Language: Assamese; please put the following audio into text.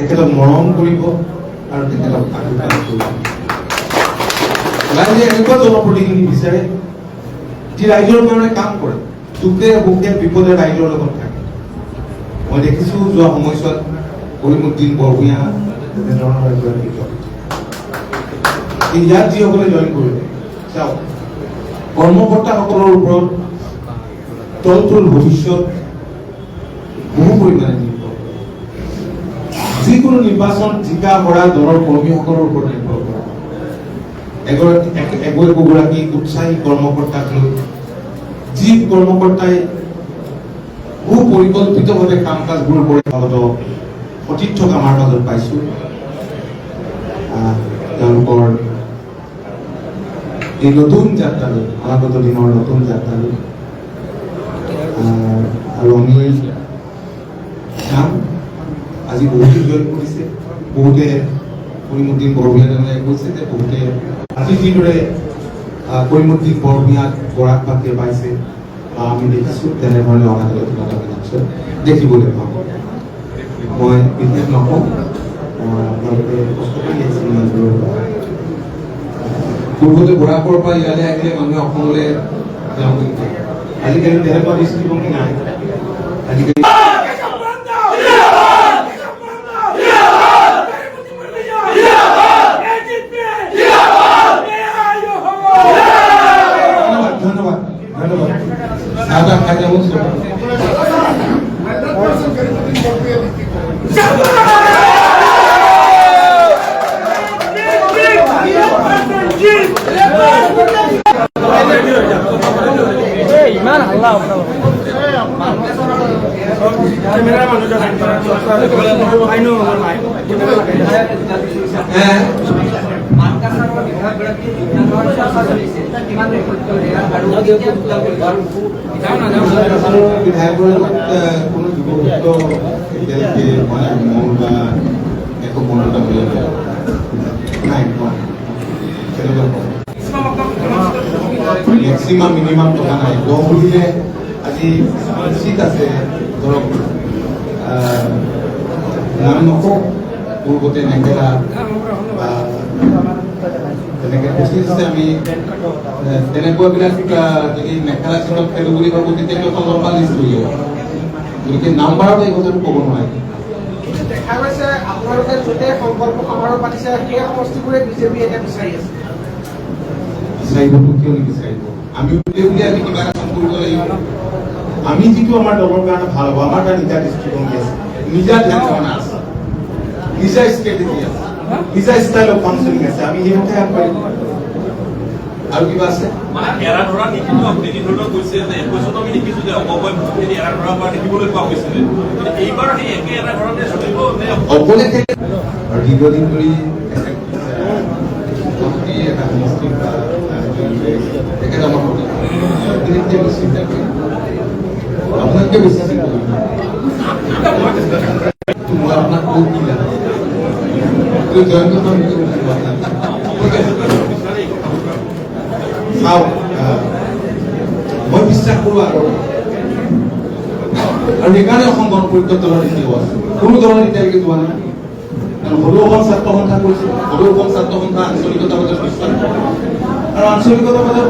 তেখেতক মৰম কৰিব আৰু তেখেতক আশীৰ্বাদ কৰিব। ৰাইজে এনেকুৱা জনপ্ৰতিনিধি বিচাৰে যি ৰাইজৰ কাৰণে কাম কৰে, দুখে সুখে বিপদে ৰাইজৰ লগত থাকে। মই দেখিছো যোৱা সময়ছোৱাত কৰিমুদ্দিন বৰভূঞা তেনেধৰণৰ এগৰাকী ইয়াত যিসকলে জইন কৰিলে চাওক, কৰ্মকৰ্তাসকলৰ ওপৰত দলটোৰ ভৱিষ্যত বহু পৰিমাণে নিৰ্ভৰ কৰে। যিকোনো নিৰ্বাচন জিকা কৰা দলৰ কৰ্মীসকলৰ ওপৰত নিৰ্ভৰ কৰে। একগৰাকী উৎসাহী কৰ্মকৰ্তাক লৈ যি কৰ্মকৰ্তাই সুপৰিকল্পিতভাৱে কাম কাজবোৰ কৰি সতীৰ্থক আমাৰ মাজত পাইছো। তেওঁলোকৰ এই নতুন যাত্ৰালৈ, অনাগত দিনৰ নতুন যাত্ৰালৈ আৰু আমি চাম। আজি বহুতে জইন কৰিছে, বহুতে কৰিমুদ্দিন বৰভূঞা কৈছে যে বহুতে আজি যিদৰে কৰিমুদ্দিন বৰভূঞাক বৰাক পাতিয়ে পাইছে বা আমি দেখিছো তেনেধৰণে অনাগত দিনত আমি নিশ্চয় দেখিবলৈ পাম। মই বিশেষ নকওঁ, আপোনালোকে কষ্ট কৰি আছে ইমান দূৰৰ পৰা। পূৰ্বতে বৰাকৰ পৰা ইয়ালৈ আহিলে মানুহে অসমলৈ যাওঁ বুলি কয়। আজিকালি তেনেকুৱা দৃষ্টিভংগী নাই। আজিকালি ধন্যবাদ ধন্যবাদ চাহ খাই যাব। ইমান হাল্লা মেক্সিমাম মিনিমাম টকা নাই। দহ বুলিলে আজি চিট আছে ধৰক নাম নকওঁ, পূৰ্বতে নেখেলা বা তেনেকৈ পঁচিছে আমি তেনেকুৱাবিলাক যদি মেখেলা চিটত খেলো বুলি ভাবো তেতিয়াতো এখন লম্বা লিষ্ট হৈ যাব। গতিকে নাম্বাৰত এই কথাটো ক'ব নোৱাৰি। দেখা গৈছে আপোনালোকে য'তে সংকল্প সমাৰোহ পাতিছে সেই সমষ্টিবোৰে বিজেপি এতিয়া বিচাৰি আছে। বিচাৰিবতো কিয় নিবিচাৰিব? আমি বুলি আমি কিবা এটা কাম কৰিব লাগিব। আমি যিটো আমাৰ দলৰ কাৰণে ভাল হ'ব, আমাৰ কাৰণে নিজা দৃষ্টিভংগী আছে, নিজা ধ্যান ধাৰণা আছে, নিজা ষ্ট্ৰেটেজি আছে, নিজা ষ্টাইল অফ ফাংচনিং আছে। আমি সেইমতে আগবাঢ়িম। আৰু কিবা আছে এৰা ধৰা নীতিটো আপুনি যিধৰণৰ কৈছে যে 21 আমি দেখিছো যে অপবয় ভূমিখিনি এৰা ধৰা পৰা দেখিবলৈ পোৱা গৈছিলে, এইবাৰ সেই একে এৰা ধৰণে চলিব নে অকলে আৰু দীৰ্ঘদিন ধৰি এটা সমষ্টি তেখেত আমাৰ চিন্তা কৰি আপোনাতকে বেছি চিন্তা কৰি মই আপোনাক কৈ কি লাগে জয়ন্ত চাওক, মই বিশ্বাস কৰো আৰু সেইকাৰণে অসম গণ পৰিষদ দলৰ নীতি আছে। কোনো দলৰ এতিয়ালৈকে যোৱা নাই। সদৌ অসম ছাত্ৰ সন্থা কৰিছে, সদৌ অসম ছাত্ৰ সন্থা আঞ্চলিকতাবাদত বিশ্বাস কৰে আৰু আঞ্চলিকতাবাদত